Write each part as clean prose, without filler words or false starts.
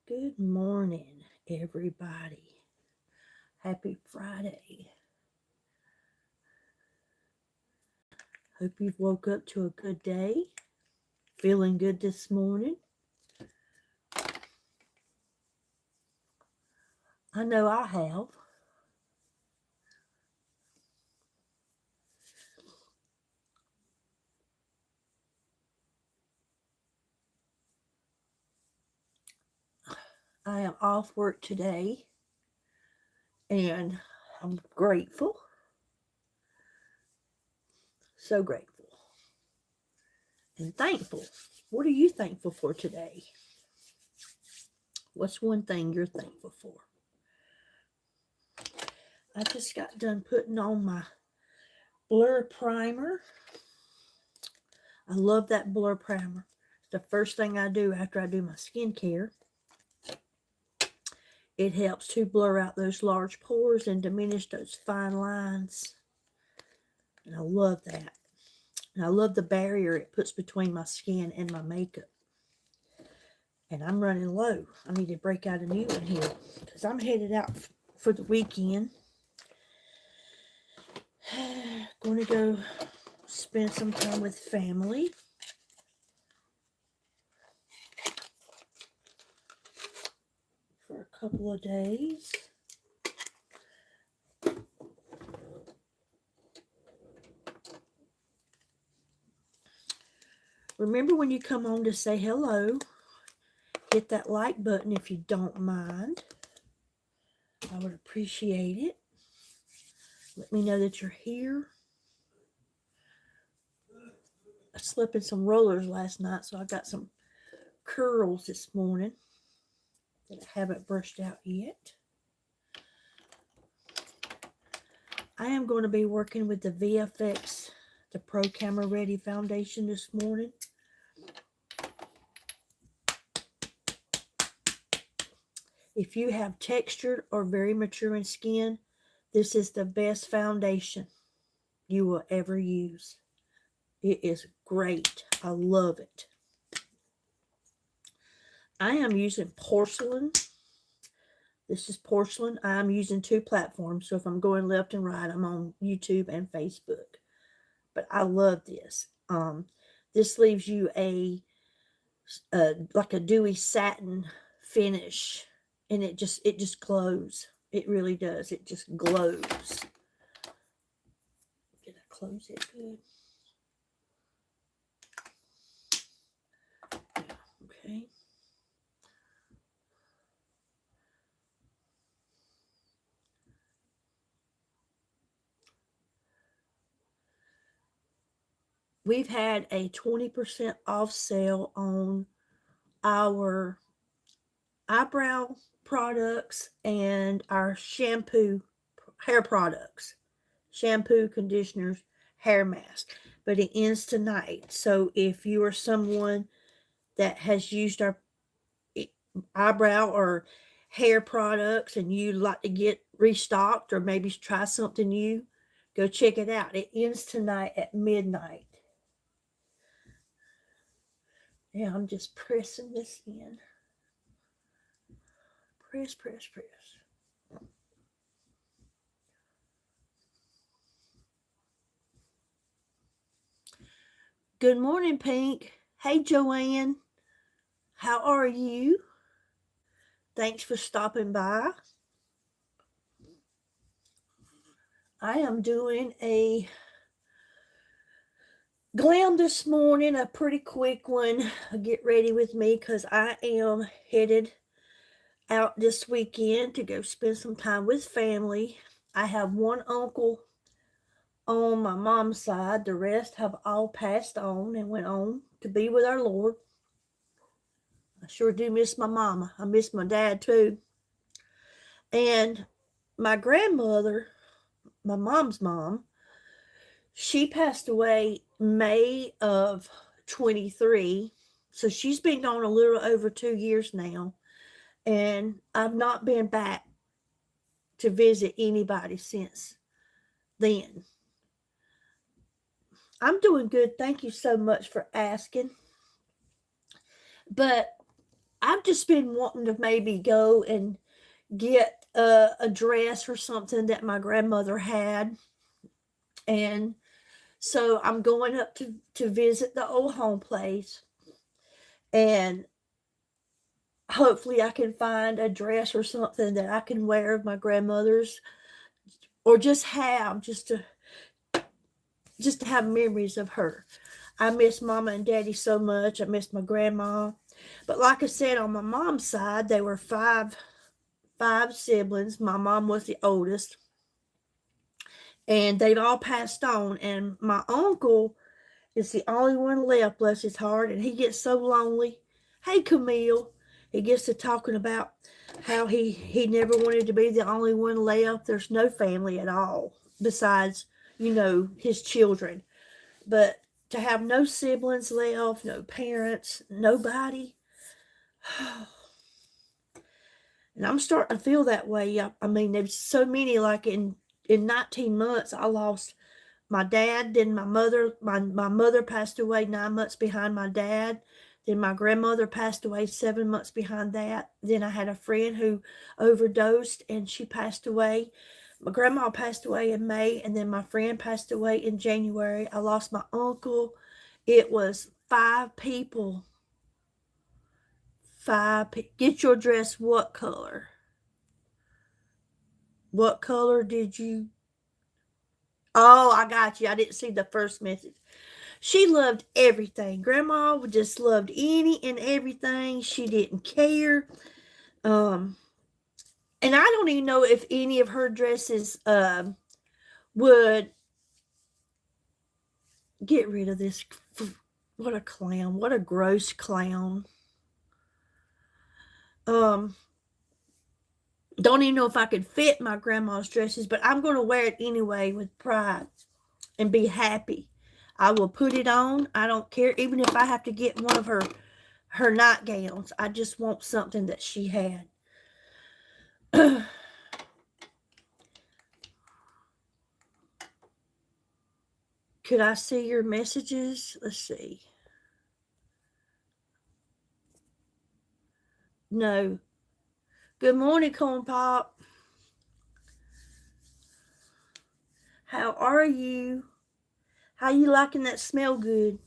Good morning, everybody. Happy Friday. Hope you've woke up to a good day. Feeling good this morning. I know I have. I am off work today and I'm grateful. So grateful and thankful. What are you thankful for today? What's one thing you're thankful for? I just got done putting on my blur primer. I love that blur primer. It's the first thing I do after I do my skincare. It helps to blur out those large pores and diminish those fine lines. And I love that. And I love the barrier it puts between my skin and my makeup. And I'm running low. I need to break out a new one here because I'm headed out for the weekend. Going to go spend some time with family. For a couple of days. Remember when you come on to say hello, hit that like button if you don't mind. I would appreciate it. Let me know that you're here. I slept in some rollers last night, so I got some curls this morning that I haven't brushed out yet. I am going to be working with the VFX, the Pro Camera Ready foundation this morning. If you have textured or very maturing skin, this is the best foundation you will ever use. It is great. I love it. I am using porcelain. This is porcelain. I'm using two platforms. So if I'm going left and right, I'm on YouTube and Facebook. But I love this. This leaves you a like a dewy satin finish, and it just glows. It really does. It just glows. Did I close it good? Okay. We've had a 20% off sale on our eyebrow products and our shampoo, hair products, shampoo, conditioners, hair mask. But it ends tonight. So if you are someone that has used our eyebrow or hair products and you'd like to get restocked or maybe try something new, go check it out. It ends tonight at midnight. Yeah, I'm just pressing this in. Press, press, press. Good morning, Pink. Hey, Joanne. How are you? Thanks for stopping by. I am doing a glam this morning, a pretty quick one. Get ready with me because I am headed out this weekend to go spend some time with family. I have one uncle on my mom's side. The rest have all passed on and went on to be with our Lord. I sure do miss my mama. I miss my dad too. And my grandmother, my mom's mom, she passed away May of 23. So she's been gone a little over 2 years now. And I've not been back to visit anybody since then. I'm doing good. Thank you so much for asking. But I've just been wanting to maybe go and get a dress or something that my grandmother had. And so I'm going up to visit the old home place. And hopefully I can find a dress or something that I can wear of my grandmother's, or just to have memories of her. I miss mama and daddy so much. I miss my grandma. But like I said, on my mom's side, they were five siblings. My mom was the oldest, and they've all passed on. And my uncle is the only one left, bless his heart, and he gets so lonely. Hey, Camille. He gets to talking about how he never wanted to be the only one left. There's no family at all besides, his children. But to have no siblings left, no parents, nobody. And I'm starting to feel that way. I mean, there's so many, like in 19 months, I lost my dad, then my mother. My mother passed away 9 months behind my dad. Then my grandmother passed away 7 months behind that. Then I had a friend who overdosed and she passed away. My grandma passed away in May, and then my friend passed away in January. I lost my uncle. It was five people. Get your dress what color? What color did you? Oh, I got you. I didn't see the first message. She loved everything. Grandma just loved any and everything. She didn't care. Um, and I don't even know if any of her dresses would get rid of this. What a clown. What a gross clown. Don't even know if I could fit my grandma's dresses, but I'm going to wear it anyway with pride and be happy. I will put it on. I don't care, even if I have to get one of her nightgowns. I just want something that she had. Could I see your messages? Let's see. No. Good morning, Corn Pop. How are you? How you liking that smell good?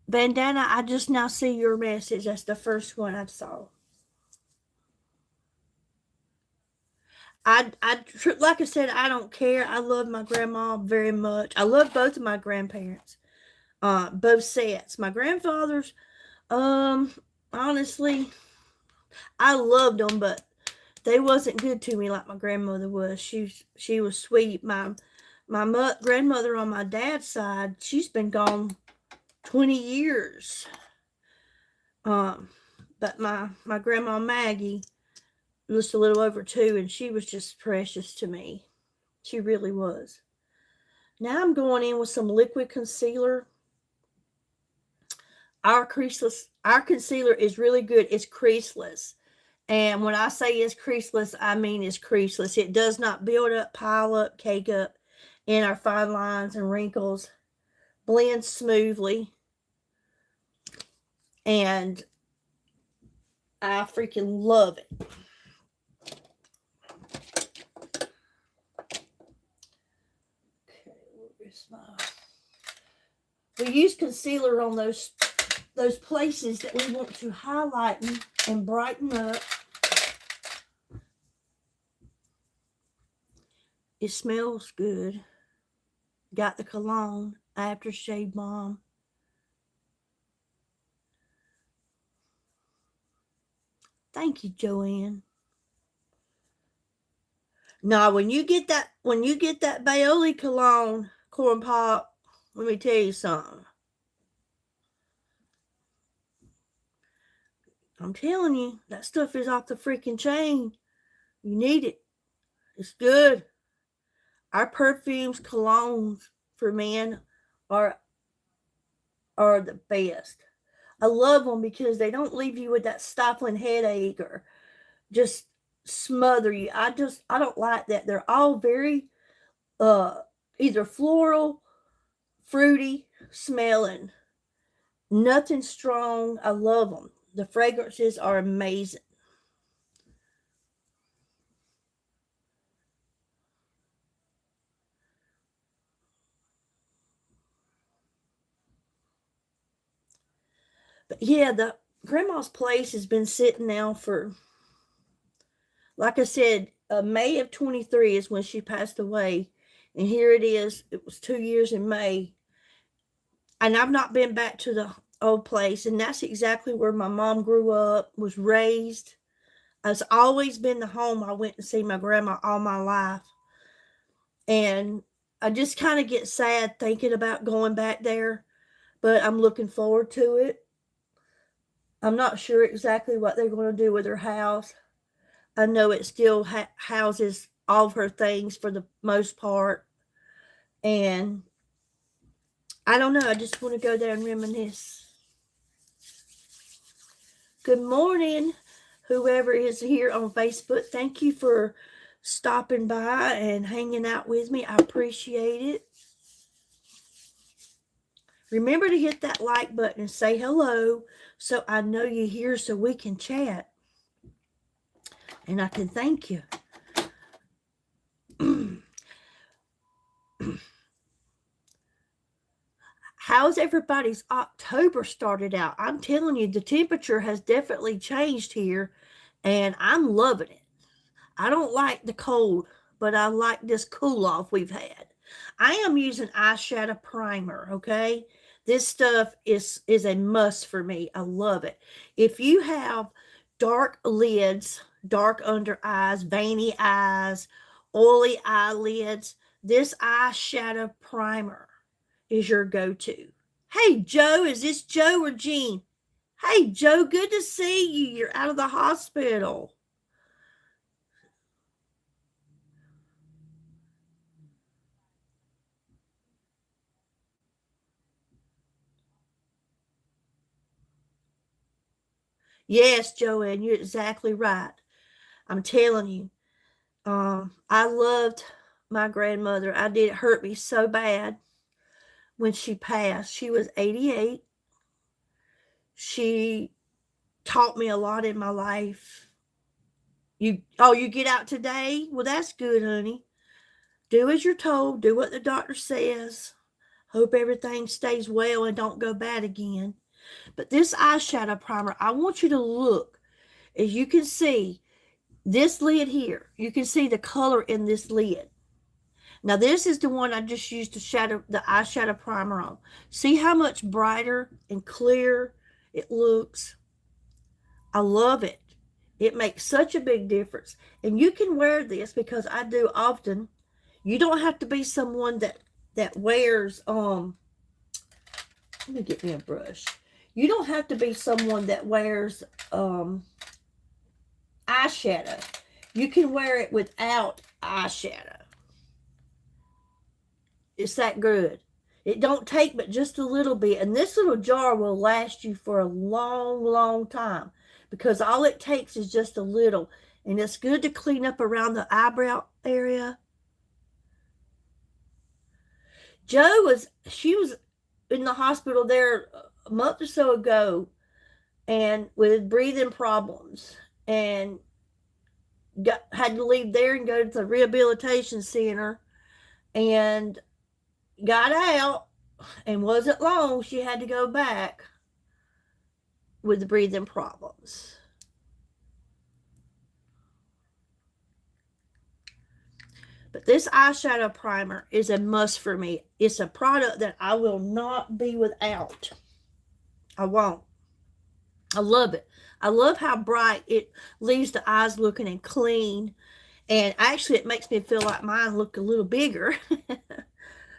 Bandana, I just now see your message. That's the first one I saw. Like I said, I don't care. I love my grandma very much. I love both of my grandparents. Both sets. My grandfathers, honestly, I loved them, but they wasn't good to me like my grandmother was. She was sweet. My grandmother on my dad's side, she's been gone 20 years. But my grandma Maggie, just a little over 2, and she was just precious to me. She really was. Now I'm going in with some liquid concealer. Our concealer is really good. It's creaseless. And when I say it's creaseless, I mean it's creaseless. It does not build up, pile up, cake up in our fine lines and wrinkles. Blends smoothly. And I freaking love it. Okay, where is my... We use concealer on those places that we want to highlight and brighten up. It smells good. Got the cologne, aftershave balm. Thank you, Joanne. Now, when you get that Baoli cologne, Corn Pop, let me tell you something. I'm telling you, that stuff is off the freaking chain. You need it. It's good. Our perfumes, colognes for men are the best. I love them because they don't leave you with that stifling headache or just smother you. I don't like that. They're all very either floral, fruity smelling. Nothing strong. I love them. The fragrances are amazing. But yeah, the grandma's place has been sitting now for, like I said, May of 23 is when she passed away. And here it is. It was 2 years in May. And I've not been back to the old place. And that's exactly where my mom grew up, was raised. It's always been the home I went to see my grandma all my life. And I just kind of get sad thinking about going back there, but I'm looking forward to it. I'm not sure exactly what they're going to do with her house. I know it still houses all of her things for the most part. And I don't know. I just want to go there and reminisce. Good morning, whoever is here on Facebook. Thank you for stopping by and hanging out with me. I appreciate it. Remember to hit that like button and say hello so I know you're here so we can chat. And I can thank you. How's everybody's October started out? I'm telling you, the temperature has definitely changed here, and I'm loving it. I don't like the cold, but I like this cool off we've had. I am using eyeshadow primer, okay? This stuff is a must for me. I love it. If you have dark lids, dark under eyes, veiny eyes, oily eyelids, this eyeshadow primer is your go-to. Hey, Joe, is this Joe or Jean? Hey, Joe, good to see you. You're out of the hospital. Yes, Joanne, you're exactly right. I'm telling you. I loved my grandmother. I did. It hurt me so bad when she passed. She was 88. She taught me a lot in my life. You get out today? Well, that's good, honey. Do as you're told. Do what the doctor says. Hope everything stays well and don't go bad again. But this eyeshadow primer, I want you to look. As you can see, this lid here, you can see the color in this lid. Now this is the one I just used the eyeshadow primer on. See how much brighter and clear it looks? I love it. It makes such a big difference. And you can wear this because I do often. You don't have to be someone that wears let me get me a brush. You don't have to be someone that wears eyeshadow. You can wear it without eyeshadow. It's that good. It don't take but just a little bit. And this little jar will last you for a long, long time because all it takes is just a little. And it's good to clean up around the eyebrow area. She was in the hospital there a month or so ago and with breathing problems and had to leave there and go to the rehabilitation center and got out, and wasn't long she had to go back with the breathing problems. But this eyeshadow primer is a must for me. It's a product that I will not be without. I won't. I love it. I love how bright it leaves the eyes looking and clean. And actually, it makes me feel like mine look a little bigger.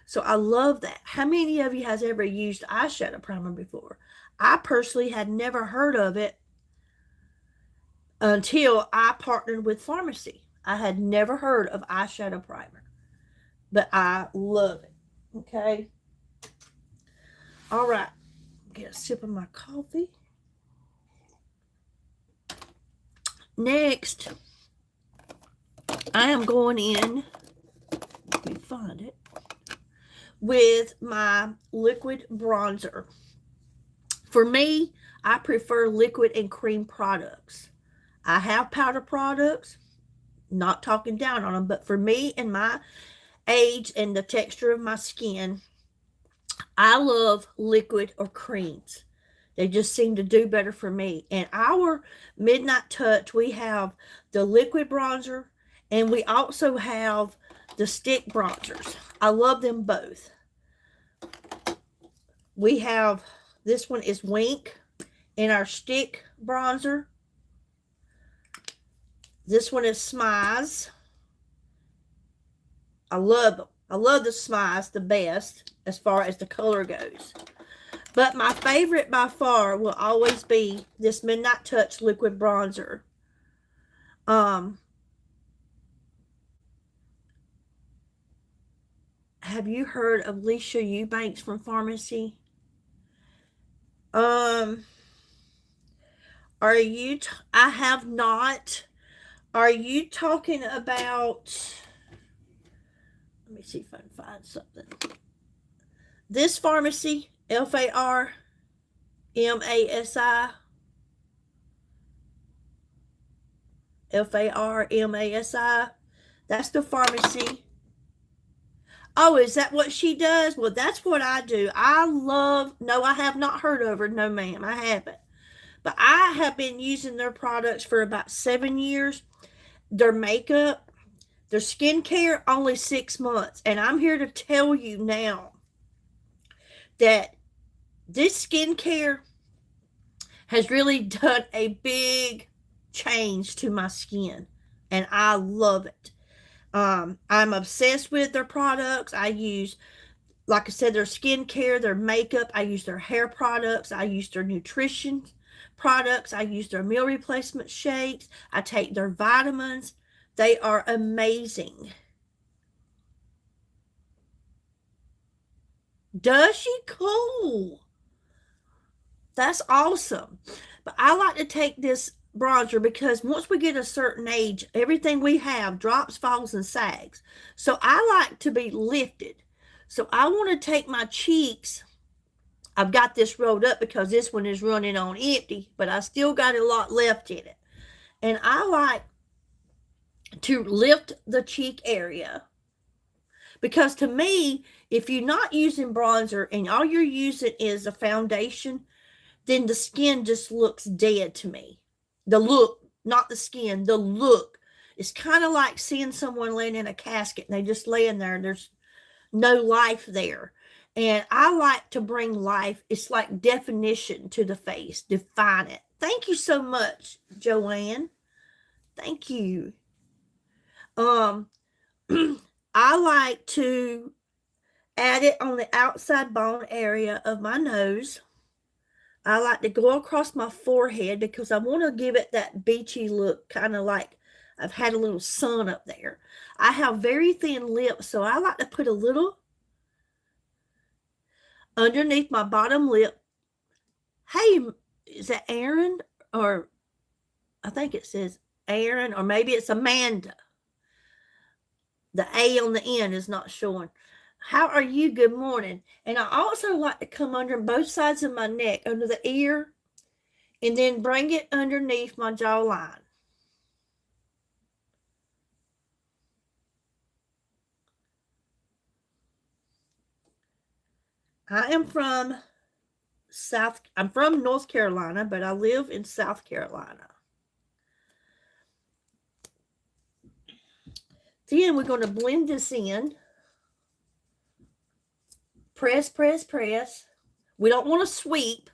So I love that. How many of you has ever used eyeshadow primer before? I personally had never heard of it until I partnered with pharmacy. I had never heard of eyeshadow primer, but I love it. Okay. All right. Get a sip of my coffee. Next, I am going in, let me find it, with my liquid bronzer For me, I prefer liquid and cream products. I have powder products, not talking down on them, but for me and my age and the texture of my skin, I love liquid or creams. They just seem to do better for me. And our Midnight Touch, we have the liquid bronzer and we also have the stick bronzers. I love them both. We have, this one is Wink in our stick bronzer. This one is Smize. I love them. I love the Smize the best as far as the color goes. But my favorite by far will always be this Midnight Touch liquid bronzer. Have you heard of Leisha Eubanks from Pharmacy? Are you? I have not. Are you talking about? Let me see if I can find something. This pharmacy, Farmasi. Farmasi. That's the pharmacy. Oh, is that what she does? Well, that's what I do. I love, no, I have not heard of her. No, ma'am, I haven't. But I have been using their products for about 7 years. Their makeup, their skincare, only 6 months. And I'm here to tell you now that this skincare has really done a big change to my skin. And I love it. I'm obsessed with their products. I use, like I said, their skincare, their makeup. I use their hair products. I use their nutrition products. I use their meal replacement shakes. I take their vitamins. They are amazing. Does she? Cool. That's awesome. But I like to take this bronzer because once we get a certain age, everything we have drops, falls, and sags. So I like to be lifted. So I want to take my cheeks. I've got this rolled up because this one is running on empty, but I still got a lot left in it. And I like to lift the cheek area. Because to me, if you're not using bronzer and all you're using is a foundation, then the skin just looks dead to me. The look, not the skin, the look. It's kind of like seeing someone laying in a casket and they just laying there and there's no life there. And I like to bring life. It's like definition to the face, define it. Thank you so much, Joanne. Thank you. I like to add it on the outside bone area of my nose. I like to go across my forehead because I want to give it that beachy look, kind of like I've had a little sun up there. I have very thin lips, so I like to put a little underneath my bottom lip. Hey, is that Aaron? Or I think it says Aaron, or maybe it's Amanda. The A on the end is not showing. How are you? Good morning. And I also like to come under both sides of my neck, under the ear, and then bring it underneath my jawline. I'm from North Carolina, but I live in South Carolina. Then we're going to blend this in. Press, press, press. We don't want to sweep.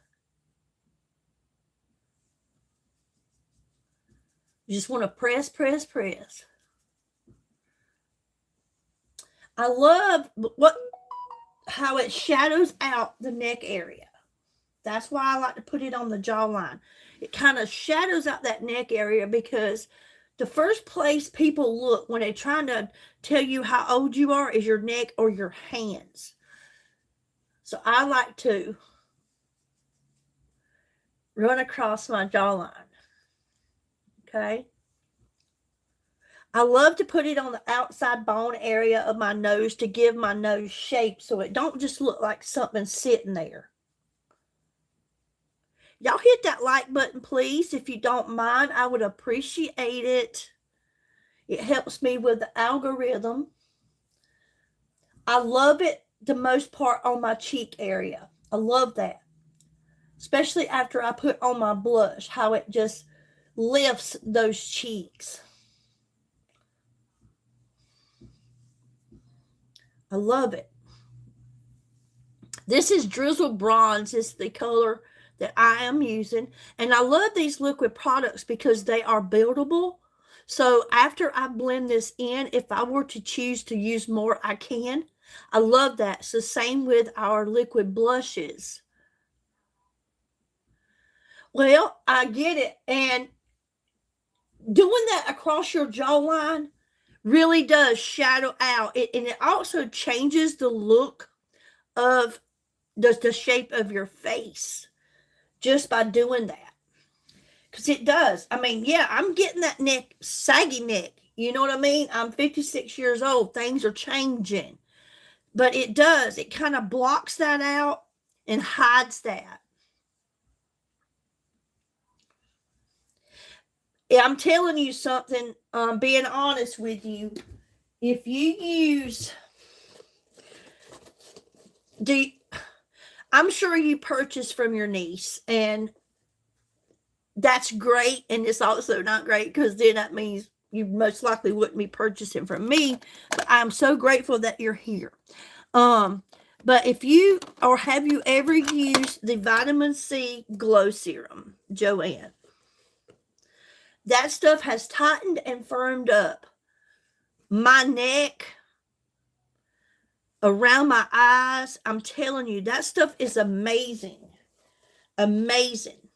You just want to press, press, press. I love how it shadows out the neck area. That's why I like to put it on the jawline. It kind of shadows out that neck area because the first place people look when they're trying to tell you how old you are is your neck or your hands. So I like to run across my jawline. Okay. I love to put it on the outside bone area of my nose to give my nose shape so it don't just look like something sitting there. Y'all hit that like button, please. If you don't mind, I would appreciate it. It helps me with the algorithm. I love it the most part on my cheek area. I love that. Especially after I put on my blush, how it just lifts those cheeks. I love it. This is Drizzle Bronze. It's the color that I am using. And I love these liquid products because they are buildable. So after I blend this in, if I were to choose to use more, I can. I love that. It's the same with our liquid blushes. Well, I get it. And doing that across your jawline really does shadow out. And it also changes the look of the shape of your face just by doing that. Because it does. I mean, yeah, I'm getting that neck, saggy neck. You know what I mean? I'm 56 years old. Things are changing. But it does. It kind of blocks that out and hides that. Yeah, I'm telling you something, being honest with you. If you use I'm sure you purchased from your niece, and that's great. And it's also not great because then that means you most likely wouldn't be purchasing from me. But I'm so grateful that you're here. But if you, or have you ever used the vitamin C glow serum, Joanne? That stuff has tightened and firmed up my neck, around my eyes. I'm telling you, that stuff is amazing. Amazing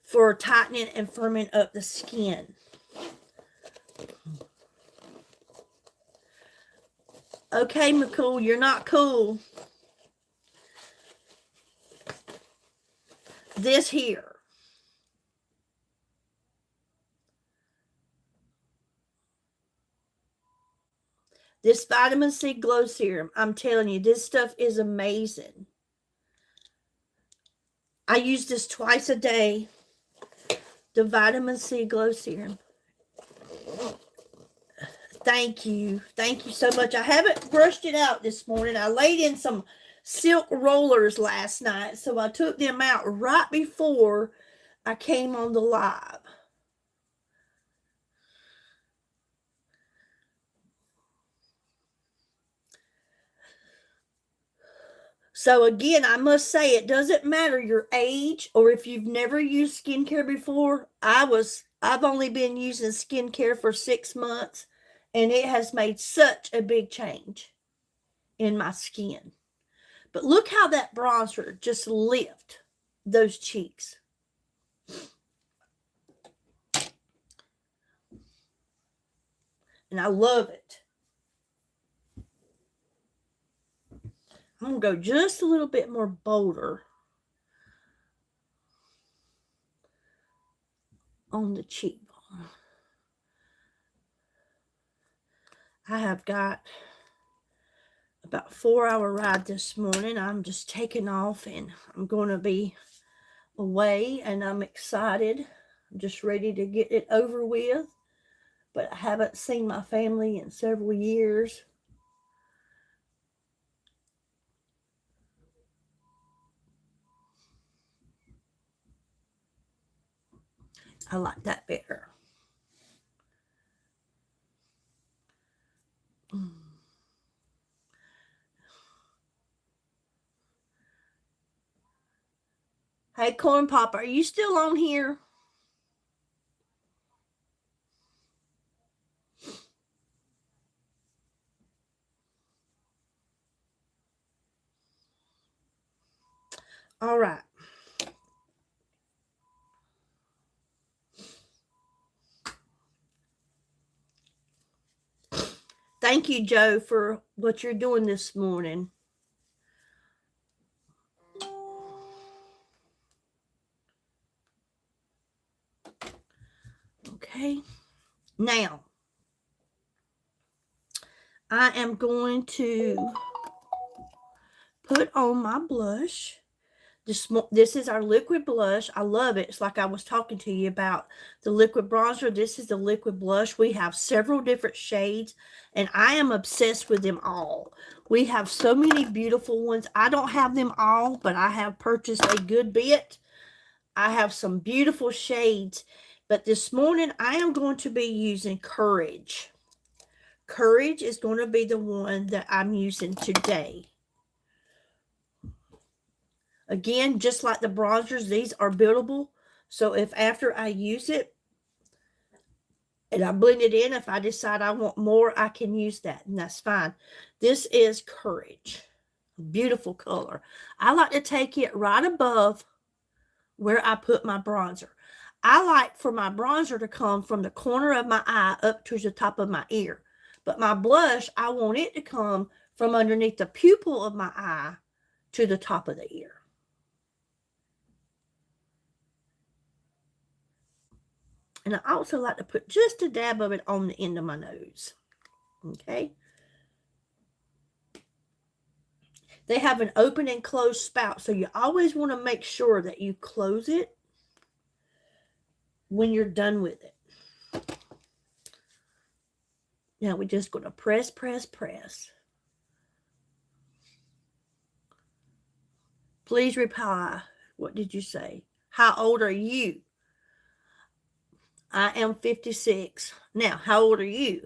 for tightening and firming up the skin. Okay, McCool, you're not cool. This here. This vitamin C glow serum, I'm telling you, this stuff is amazing. I use this twice a day. The vitamin C glow serum. Thank you. Thank you so much. I haven't brushed it out this morning. I laid in some silk rollers last night, so I took them out right before I came on the live. So again, I must say, it doesn't matter your age or if you've never used skincare before. I've only been using skincare for 6 months, and it has made such a big change in my skin. But look how that bronzer just lifts those cheeks. And I love it. I'm going to go just a little bit more bolder on the cheekbone. I have got about a 4-hour ride this morning. I'm just taking off, and I'm going to be away, and I'm excited. I'm just ready to get it over with. But I haven't seen my family in several years. I like that better. Hey, Corn Pop, are you still on here? All right. Thank you, Joe, for what you're doing this morning. Okay. Now, I am going to put on my blush. This is our liquid blush. I love it. It's like I was talking to you about the liquid bronzer. This is the liquid blush. We have several different shades, and I am obsessed with them all. We have so many beautiful ones. I don't have them all, but I have purchased a good bit. I have some beautiful shades, but this morning I am going to be using Courage. Courage is going to be the one that I'm using today. Again, just like the bronzers, these are buildable. So if after I use it and I blend it in, if I decide I want more, I can use that, and that's fine. This is Courage. Beautiful color. I like to take it right above where I put my bronzer. I like for my bronzer to come from the corner of my eye up to the top of my ear. But my blush, I want it to come from underneath the pupil of my eye to the top of the ear. And I also like to put just a dab of it on the end of my nose. Okay. They have an open and closed spout, so you always want to make sure that you close it when you're done with it. Now we're just going to press, press, press. Please reply. What did you say? How old are you? I am 56. Now, how old are you?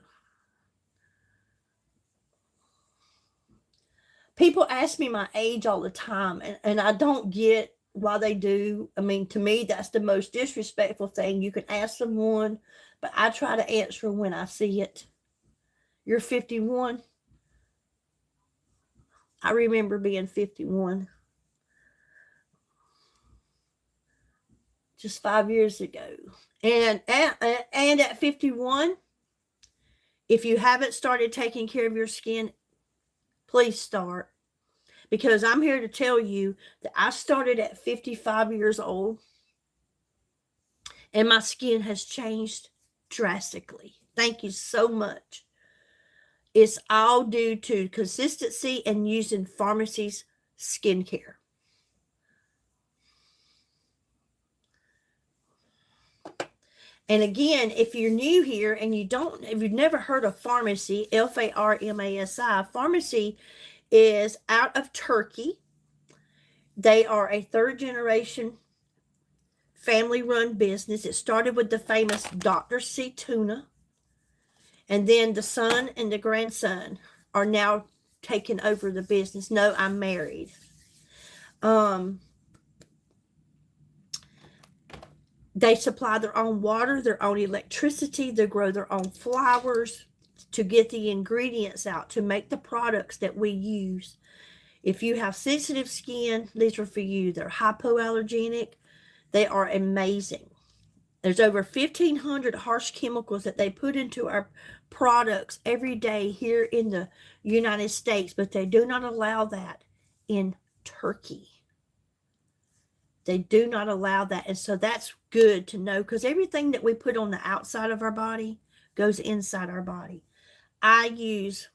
People ask me my age all the time, and I don't get why they do. I mean, to me, that's the most disrespectful thing you can ask someone, but I try to answer when I see it. You're 51? I remember being 51. Just 5 years ago. And at 51, if you haven't started taking care of your skin, please start. Because I'm here to tell you that I started at 55 years old, and my skin has changed drastically. Thank you so much. It's all due to consistency and using pharmacy's skincare. And again, if you're new here and if you've never heard of Pharmacy, Pharmasi, Pharmacy is out of Turkey. They are a third generation family run business. It started with the famous Dr. C. Tuna. And then the son and the grandson are now taking over the business. No, I'm married. They supply their own water, their own electricity. They grow their own flowers to get the ingredients out to make the products that we use. If you have sensitive skin, these are for you. They're hypoallergenic. They are amazing. There's over 1,500 harsh chemicals that they put into our products every day here in the United States, but they do not allow that in Turkey. They do not allow that. And so that's good to know, because everything that we put on the outside of our body goes inside our body. I use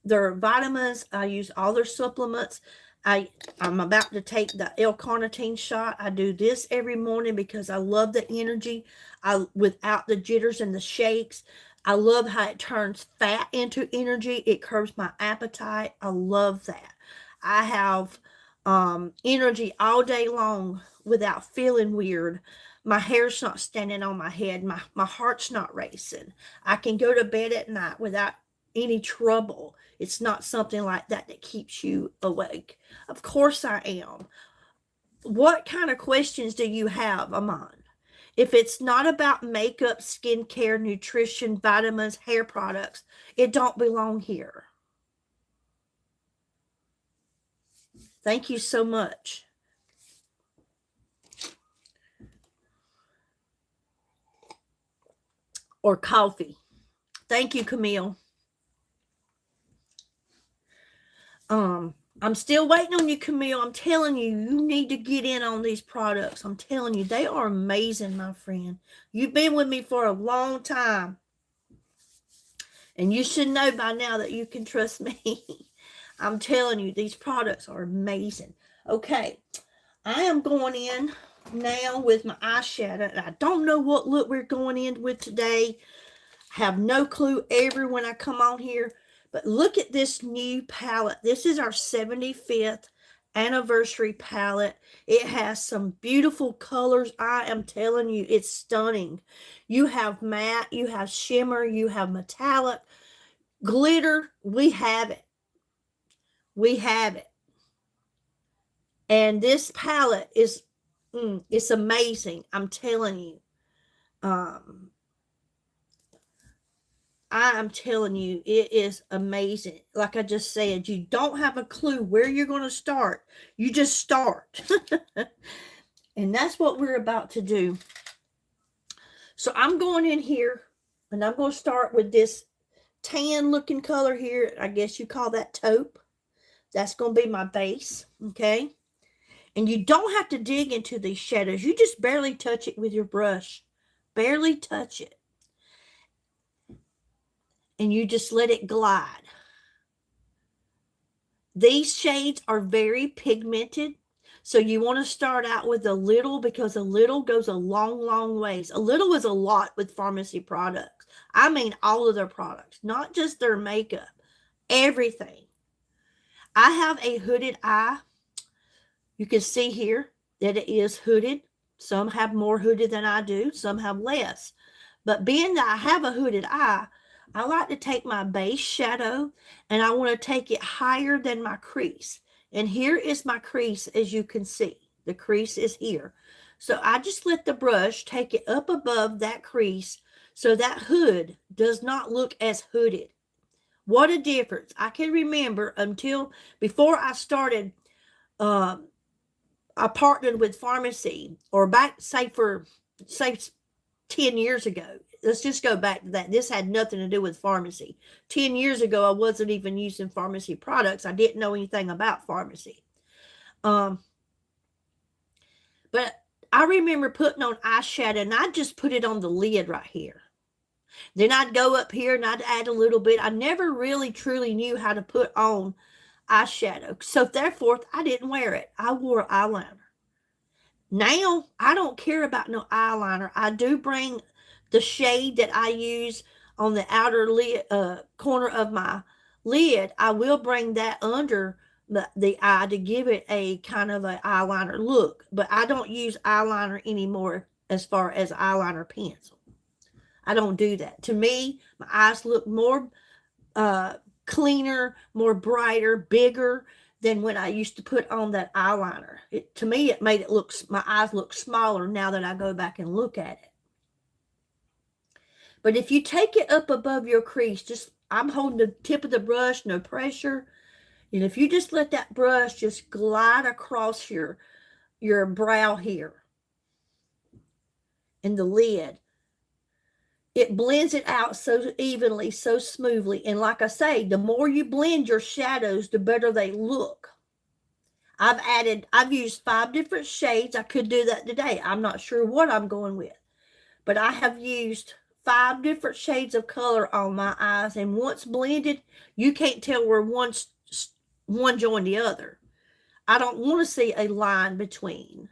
their vitamins. I use all their supplements. I'm about to take the L-carnitine shot. I do this every morning because I love the energy. Without the jitters and the shakes. I love how it turns fat into energy. It curbs my appetite. I love that. I have energy all day long without feeling weird. My hair's not standing on my head. My heart's not racing. I can go to bed at night without any trouble. It's not something like that that keeps you awake. Of course I am. What kind of questions do you have, Amon? If it's not about makeup, skincare, nutrition, vitamins, hair products, it don't belong here. Thank you so much. Or coffee. Thank you, Camille. I'm still waiting on you, Camille. I'm telling you, you need to get in on these products. I'm telling you, they are amazing, my friend. You've been with me for a long time. And you should know by now that you can trust me. I'm telling you, these products are amazing. Okay. I am going in now with my eyeshadow. And I don't know what look we're going in with today. I have no clue ever when I come on here. But look at this new palette. This is our 75th anniversary palette. It has some beautiful colors. I am telling you, it's stunning. You have matte, you have shimmer, you have metallic, glitter. We have it. We have it. And this palette is, it's amazing. I'm telling you. I'm telling you, it is amazing. Like I just said, you don't have a clue where you're going to start. You just start. And that's what we're about to do. So I'm going in here, and I'm going to start with this tan looking color here. I guess you call that taupe. That's going to be my base, okay? And you don't have to dig into these shadows. You just barely touch it with your brush. Barely touch it. And you just let it glide. These shades are very pigmented. So you want to start out with a little, because a little goes a long, long ways. A little is a lot with pharmacy products. I mean all of their products, not just their makeup. Everything. I have a hooded eye. You can see here that it is hooded. Some have more hooded than I do. Some have less. But being that I have a hooded eye, I like to take my base shadow and I want to take it higher than my crease. And here is my crease, as you can see. The crease is here. So I just let the brush take it up above that crease so that hood does not look as hooded. What a difference. I can remember until before I started, I partnered with pharmacy, or back, say 10 years ago. Let's just go back to that. This had nothing to do with pharmacy. 10 years ago, I wasn't even using pharmacy products. I didn't know anything about pharmacy. But I remember putting on eyeshadow, and I just put it on the lid right here. Then I'd go up here and I'd add a little bit. I never really truly knew how to put on eyeshadow. So therefore, I didn't wear it. I wore eyeliner. Now, I don't care about no eyeliner. I do bring the shade that I use on the outer lid, corner of my lid. I will bring that under the eye to give it a kind of an eyeliner look. But I don't use eyeliner anymore as far as eyeliner pencil. I don't do that. To me, my eyes look more cleaner, more brighter, bigger than when I used to put on that eyeliner. To me, it made it look, my eyes look smaller now that I go back and look at it. But if you take it up above your crease, just, I'm holding the tip of the brush, no pressure. And if you just let that brush just glide across your brow here and the lid, it blends it out so evenly, so smoothly. And like I say, the more you blend your shadows, the better they look. I've used 5 different shades. I could do that today. I'm not sure what I'm going with. But I have used 5 different shades of color on my eyes. And once blended, you can't tell where one joined the other. I don't want to see a line between.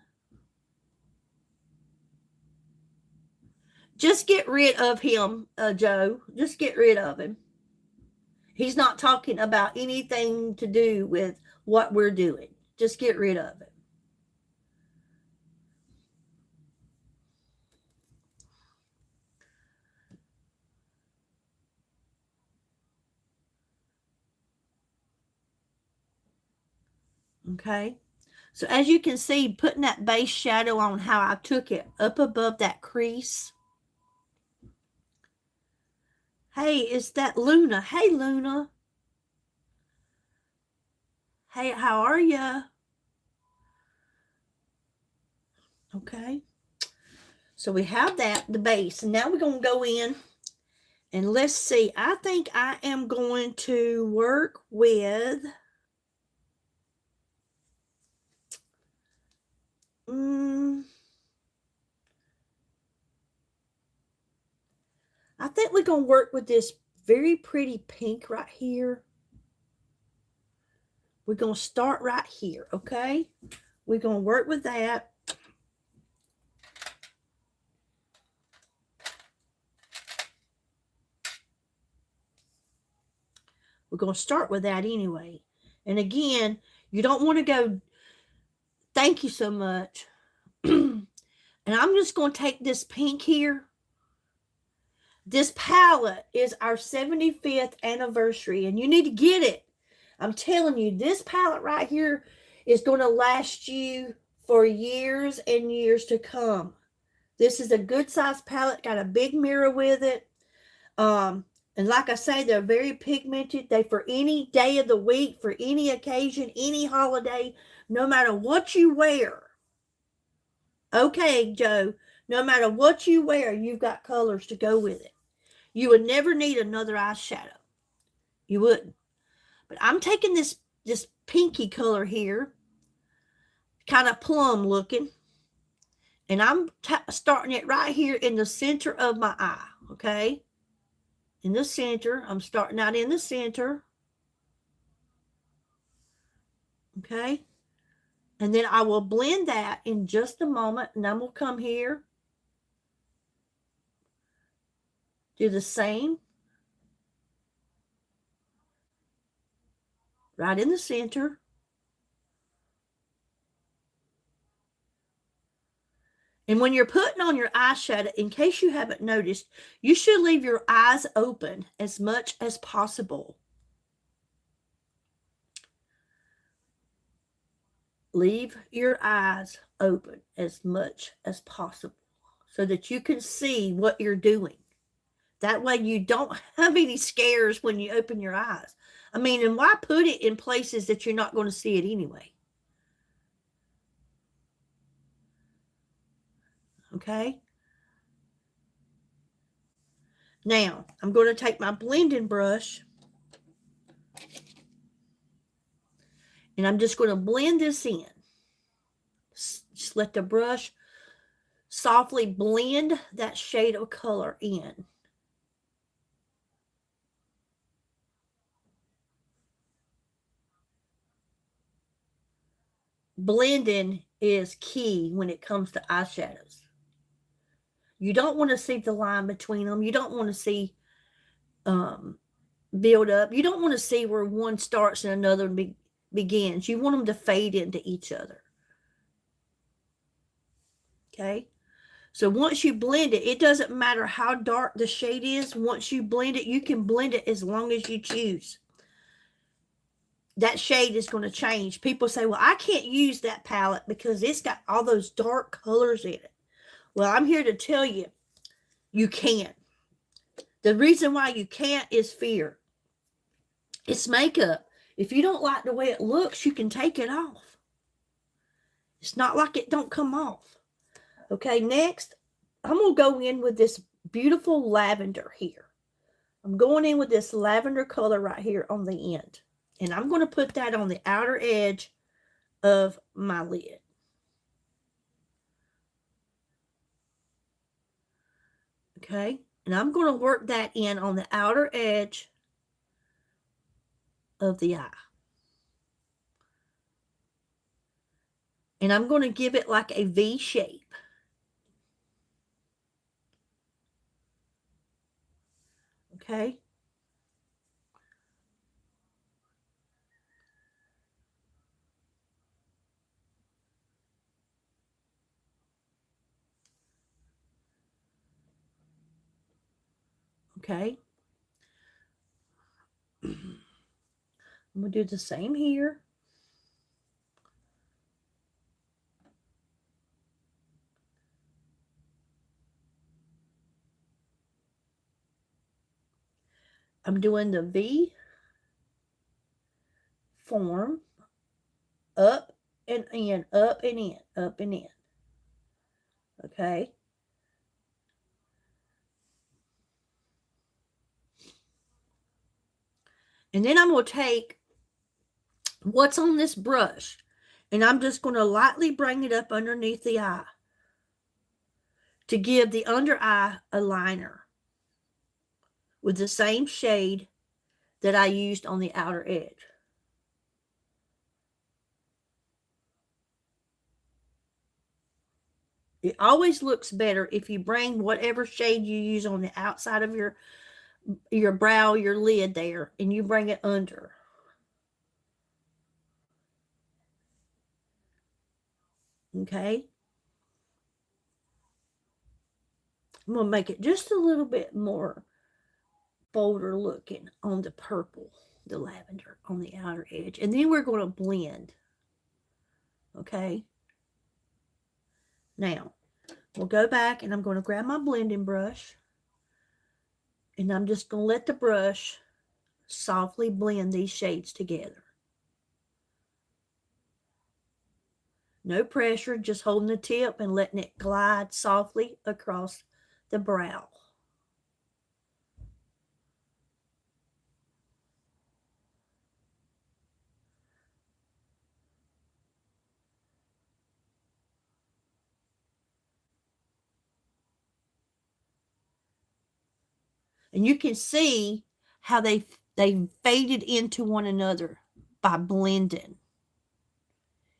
Just get rid of him, Joe. Just get rid of him. He's not talking about anything to do with what we're doing. Just get rid of it. Okay. So as you can see, putting that base shadow on, how I took it up above that crease. Hey, is that Luna? Hey, Luna. Hey, how are you? Okay. So we have that, the base. And now we're going to go in and let's see. I think I am going to work with... I think we're going to work with this very pretty pink right here. We're going to start right here, okay? We're going to work with that. We're going to start with that anyway. And again, you don't want to go, thank you so much. And I'm just going to take this pink here. This palette is our 75th anniversary, and you need to get it. I'm telling you, this palette right here is going to last you for years and years to come. This is a good size palette, got a big mirror with it. And like I say, they're very pigmented. They for any day of the week, for any occasion, any holiday, no matter what you wear. Okay, Joe, no matter what you wear, you've got colors to go with it. You would never need another eyeshadow. You wouldn't. But I'm taking this pinky color here, kind of plum looking, and I'm starting it right here in the center of my eye, okay? In the center. I'm starting out in the center. Okay? And then I will blend that in just a moment, and then we'll come here. Do the same. Right in the center. And when you're putting on your eyeshadow, in case you haven't noticed, you should leave your eyes open as much as possible. Leave your eyes open as much as possible so that you can see what you're doing. That way you don't have any scares when you open your eyes. I mean, and why put it in places that you're not going to see it anyway? Okay? Now, I'm going to take my blending brush and I'm just going to blend this in. Just let the brush softly blend that shade of color in. Blending is key when it comes to eyeshadows. You don't want to see the line between them. You don't want to see build up. You don't want to see where one starts and another begins. You want them to fade into each other. Okay? So once you blend it, it doesn't matter how dark the shade is. Once you blend it, you can blend it as long as you choose. That shade is going to change. People say, well, I can't use that palette because it's got all those dark colors in it. Well, I'm here to tell you, you can. The reason why you can't is fear. It's makeup. If you don't like the way it looks, you can take it off. It's not like it don't come off. Okay, next, I'm going to go in with this beautiful lavender here. I'm going in with this lavender color right here on the end. And I'm going to put that on the outer edge of my lid. Okay, and I'm going to work that in on the outer edge of the eye. And I'm going to give it like a V shape. Okay. Okay. I'm going to do the same here. I'm doing the V form, up and in, up and in, up and in. Okay. And then I'm going to take what's on this brush, and I'm just going to lightly bring it up underneath the eye to give the under eye a liner with the same shade that I used on the outer edge. It always looks better if you bring whatever shade you use on the outside of your brow, your lid there, and you bring it under. Okay? I'm going to make it just a little bit more bolder looking on the purple, the lavender on the outer edge. And then we're going to blend. Okay? Now, we'll go back and I'm going to grab my blending brush. And I'm just going to let the brush softly blend these shades together. No pressure, just holding the tip and letting it glide softly across the brow. And you can see how they faded into one another by blending.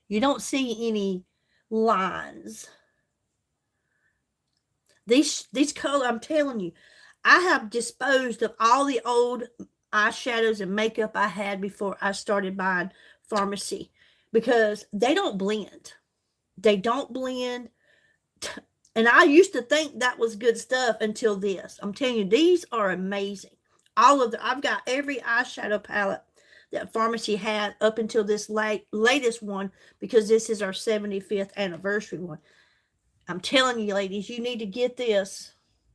You don't see any lines. These color, I'm telling you, I have disposed of all the old eyeshadows and makeup I had before I started buying pharmacy because they don't blend. They don't blend. And I used to think that was good stuff until this. I'm telling you, these are amazing. I've got every eyeshadow palette that pharmacy had up until this latest one because this is our 75th anniversary one. I'm telling you, ladies, you need to get this.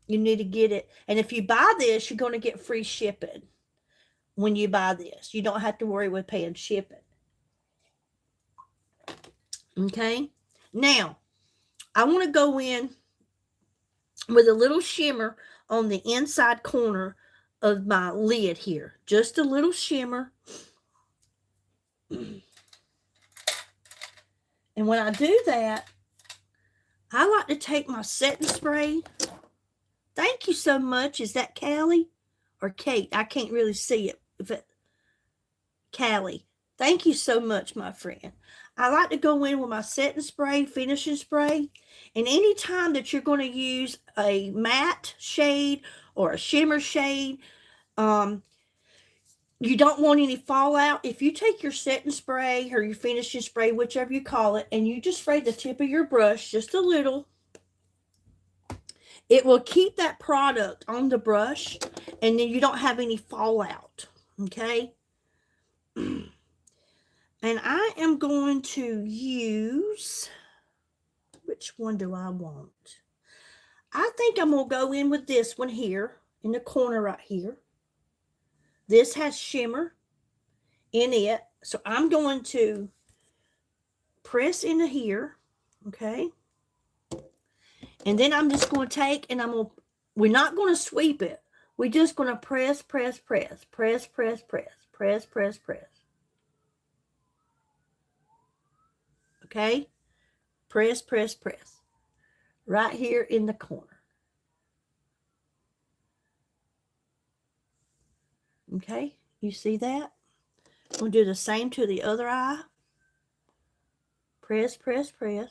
You need to get it. And if you buy this, you're going to get free shipping when you buy this. You don't have to worry with paying shipping. Okay? Now, I want to go in with a little shimmer on the inside corner of my lid here. Just a little shimmer. And when I do that, I like to take my setting spray. Thank you so much. Is that Callie or Kate? I can't really see it. Callie. Thank you so much, my friend. I like to go in with my setting spray, finishing spray. And any time that you're going to use a matte shade or a shimmer shade, you don't want any fallout. If you take your setting spray or your finishing spray, whichever you call it, and you just spray the tip of your brush just a little, it will keep that product on the brush, and then you don't have any fallout. Okay? And I am going to use, which one do I want? I think I'm going to go in with this one here in the corner right here. This has shimmer in it. So I'm going to press into here. Okay. And then I'm just going to take and we're not going to sweep it. We're just going to press, press, press, press, press, press, press, press, press. Okay. Press, press, press. Right here in the corner. Okay. You see that? We'll do the same to the other eye. Press, press, press.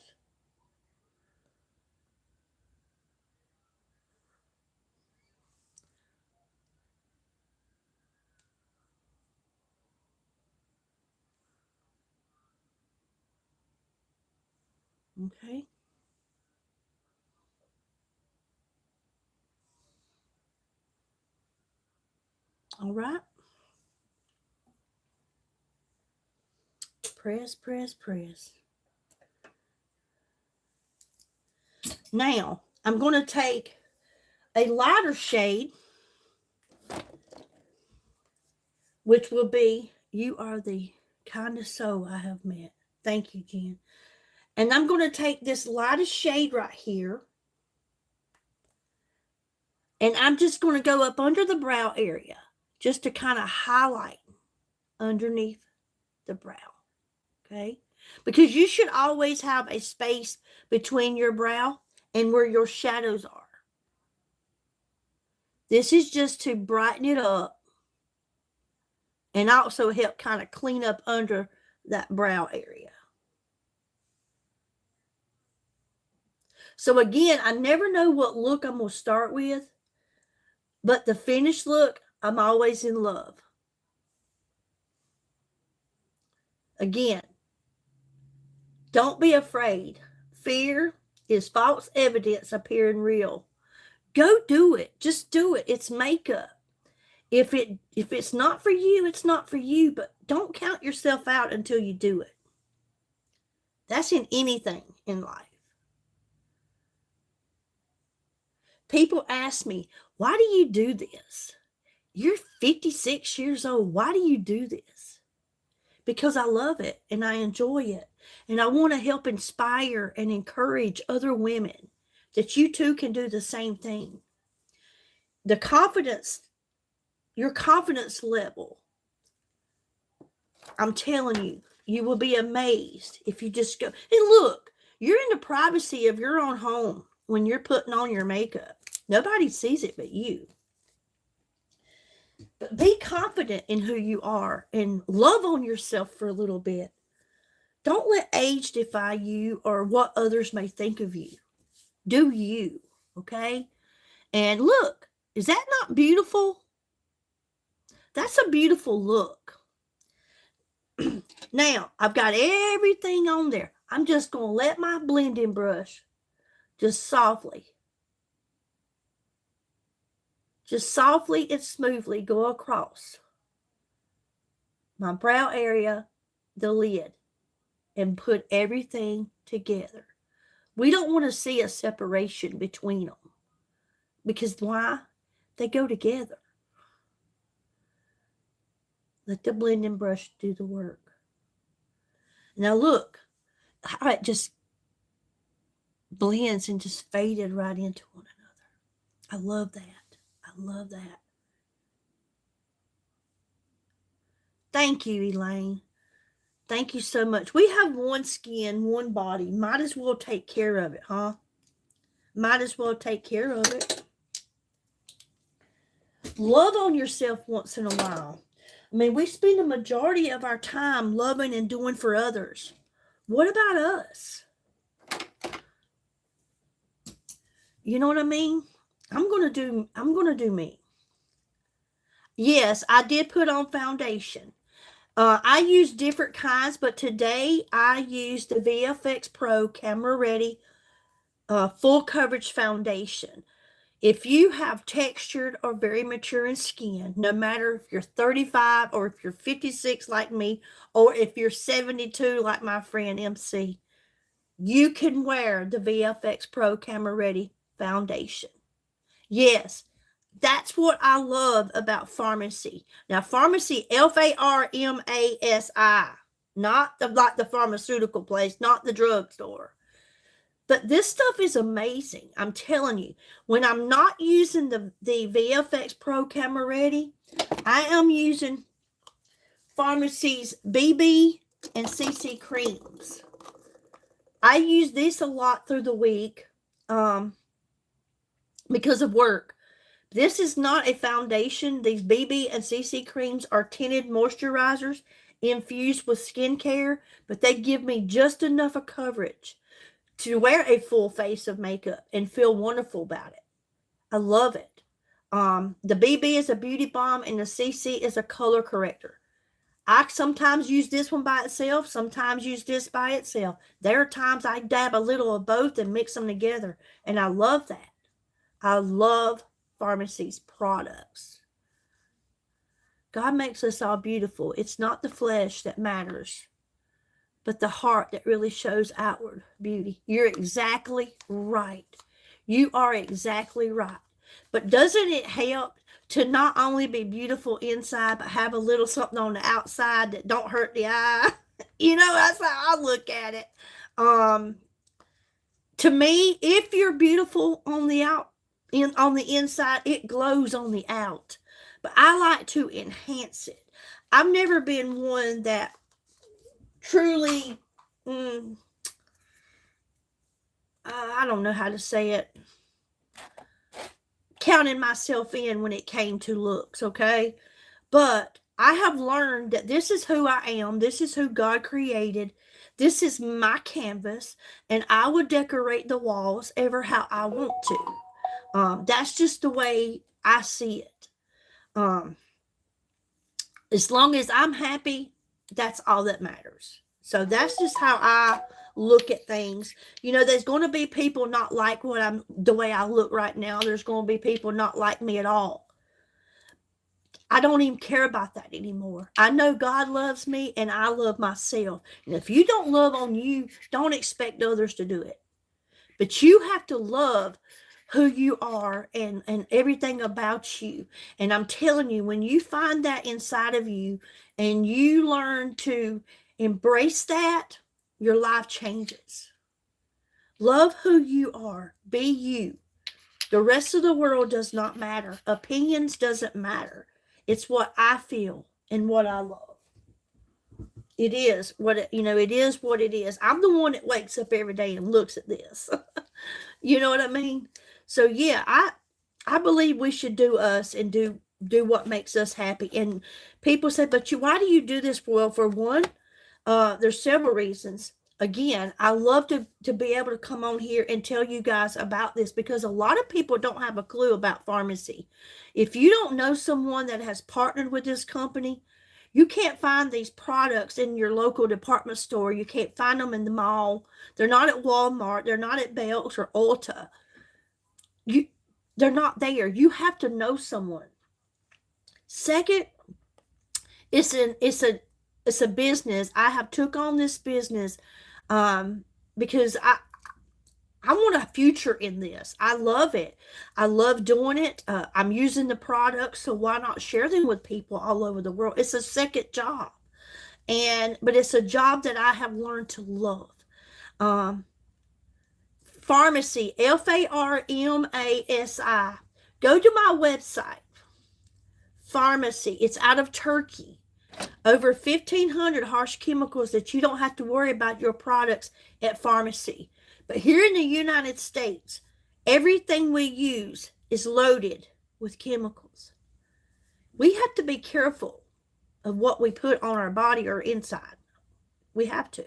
Okay. All right. Press, press, press. Now, I'm going to take a lighter shade, which will be, you are the kindest soul I have met. Thank you, Jen. And I'm going to take this lightest shade right here, and I'm just going to go up under the brow area just to kind of highlight underneath the brow. Okay? Because you should always have a space between your brow and where your shadows are. This is just to brighten it up and also help kind of clean up under that brow area. So again, I never know what look I'm going to start with, but the finished look, I'm always in love. Again, don't be afraid. Fear is false evidence appearing real. Go do it. Just do it. It's makeup. If it's not for you, it's not for you, but don't count yourself out until you do it. That's in anything in life. People ask me, why do you do this? You're 56 years old. Why do you do this? Because I love it and I enjoy it. And I want to help inspire and encourage other women that you too can do the same thing. The confidence, your confidence level, I'm telling you, you will be amazed if you just go. And look, you're in the privacy of your own home when you're putting on your makeup. Nobody sees it but you. But be confident in who you are and love on yourself for a little bit. Don't let age defy you or what others may think of you. Do you, okay? And look, is that not beautiful? That's a beautiful look. Now, I've got everything on there. I'm just going to let my blending brush just softly and smoothly go across my brow area, the lid, and put everything together. We don't want to see a separation between them. Because why? They go together. Let the blending brush do the work. Now look, how it just blends and just faded right into one another. I love that. I love that. Thank you, Elaine. Thank you so much. We have one skin, one body. Might as well take care of it, huh? Might as well take care of it. Love on yourself once in a while. I mean, we spend the majority of our time loving and doing for others. What about us? You know what I mean? I'm gonna do me. Yes, I did put on foundation. I use different kinds, but today I used the VFX Pro Camera Ready Full Coverage Foundation. If you have textured or very mature skin, no matter if you're 35 or if you're 56 like me, or if you're 72 like my friend MC, you can wear the VFX Pro Camera Ready Foundation. Yes, that's what I love about pharmacy. Now, pharmacy, Pharmasi, not like the pharmaceutical place, not the drugstore. But this stuff is amazing. I'm telling you, when I'm not using the VFX Pro Camera Ready, I am using Pharmacy's BB and CC creams. I use this a lot through the week because of work. This is not a foundation. These BB and CC creams are tinted moisturizers infused with skincare, but they give me just enough of coverage to wear a full face of makeup and feel wonderful about it. I love it. The BB is a beauty balm and the CC is a color corrector. I sometimes use this one by itself, sometimes use this by itself. There are times I dab a little of both and mix them together, and I love that. I love Pharmacy's products. God makes us all beautiful. It's not the flesh that matters, but the heart that really shows outward beauty. You're exactly right. You are exactly right. But doesn't it help to not only be beautiful inside, but have a little something on the outside that don't hurt the eye? You know, that's how I look at it. To me, if you're beautiful on the on the inside, it glows on the out. But I like to enhance it. I've never been one that truly, I don't know how to say it, counting myself in when it came to looks, okay? But I have learned that this is who I am. This is who God created. This is my canvas, and I will decorate the walls ever how I want to. That's just the way I see it. Um, as long as I'm happy, that's all that matters. So that's just how I look at things. You know, there's going to be people not like the way I look right now. There's going to be people not like me at all. I don't even care about that anymore. I know God loves me and I love myself. And if you don't love on you, don't expect others to do it. But you have to love who you are and everything about you. And I'm telling you, when you find that inside of you and you learn to embrace that, your life changes. Love who you are. Be you. The rest of the world does not matter. Opinions doesn't matter. It's what I feel and what I love. It is what it is what it is. I'm the one that wakes up every day and looks at this. You know what I mean? So yeah, I believe we should do us and do what makes us happy. And people say, but why do you do this? Well, for one, there's several reasons. Again, I love to be able to come on here and tell you guys about this because a lot of people don't have a clue about pharmacy. If you don't know someone that has partnered with this company, you can't find these products in your local department store. You can't find them in the mall. They're not at Walmart. They're not at Belk's or Ulta. They're not there. You have to know someone. Second, it's a business. I have took on this business because I want a future in this. I love it. I love doing it. I'm using the products, so why not share them with people all over the world? It's a second job, but it's a job that I have learned to love. Pharmacy, Pharmasi. Go to my website. Pharmacy. It's out of Turkey. Over 1,500 harsh chemicals that you don't have to worry about your products at pharmacy. But here in the United States, everything we use is loaded with chemicals. We have to be careful of what we put on our body or inside. We have to.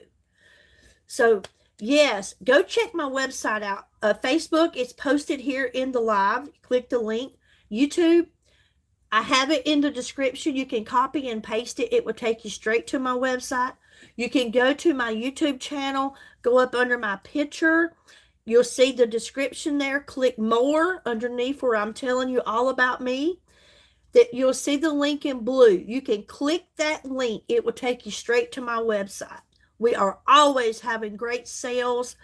So, yes, go check my website out. Facebook, it's posted here in the live. Click the link. YouTube, I have it in the description. You can copy and paste it. It will take you straight to my website. You can go to my YouTube channel, go up under my picture. You'll see the description there. Click more underneath where I'm telling you all about me. That you'll see the link in blue. You can click that link. It will take you straight to my website. We are always having great sales.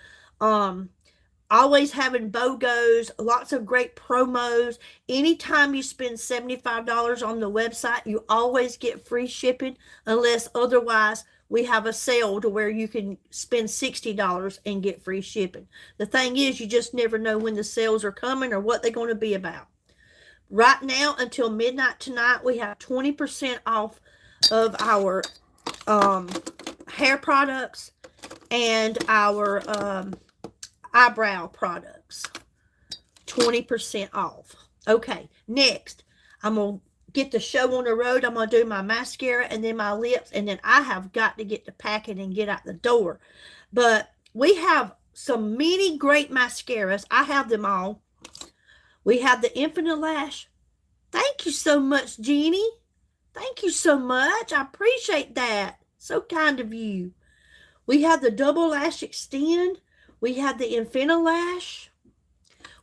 Always having BOGOs, lots of great promos. Anytime you spend $75 on the website, you always get free shipping, unless otherwise we have a sale to where you can spend $60 and get free shipping. The thing is, you just never know when the sales are coming or what they're going to be about. Right now, until midnight tonight, we have 20% off of our hair products and our eyebrow products. 20% off. Okay, next, I'm going to get the show on the road. I'm going to do my mascara and then my lips, and then I have got to get to packing and get out the door. But we have some many great mascaras. I have them all. We have the Infinite Lash. Thank you so much, Jeannie. Thank you so much. I appreciate that. So kind of you. We have the Double Lash Extend. We have the Infinite Lash.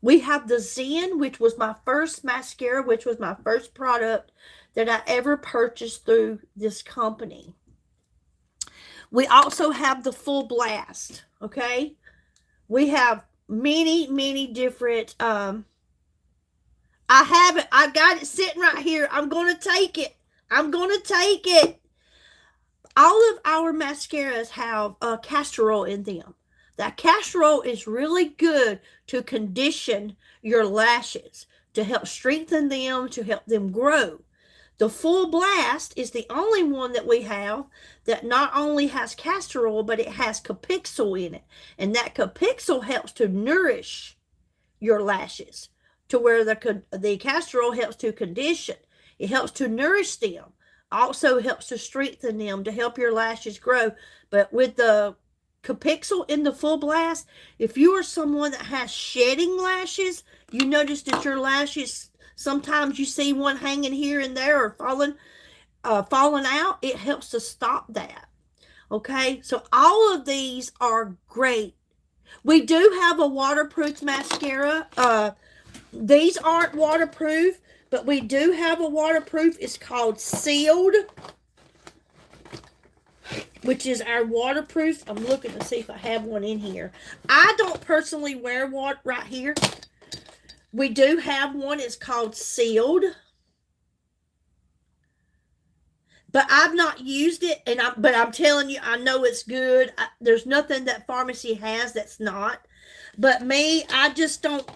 We have the Zen, which was my first mascara, which was my first product that I ever purchased through this company. We also have the Full Blast, okay? We have many, many different, I have it. I got it sitting right here. I'm going to take it. I'm going to take it. All of our mascaras have castor oil in them. That castor oil is really good to condition your lashes, to help strengthen them, to help them grow. The Full Blast is the only one that we have that not only has castor oil, but it has capixyl in it. And that capixyl helps to nourish your lashes to where the castor oil helps to condition. It helps to nourish them. Also helps to strengthen them, to help your lashes grow. But with the Capixel in the full blast, if you are someone that has shedding lashes, you notice that your lashes, sometimes you see one hanging here and there or falling out, it helps to stop that. Okay, so all of these are great. We do have a waterproof mascara. These aren't waterproof, but we do have a waterproof. It's called Sealed, which is our waterproof. I'm looking to see if I have one in here. I don't personally wear one right here. We do have one. It's called Sealed, but I've not used it, but I'm telling you, I know it's good. There's nothing that pharmacy has that's not. But me, I just don't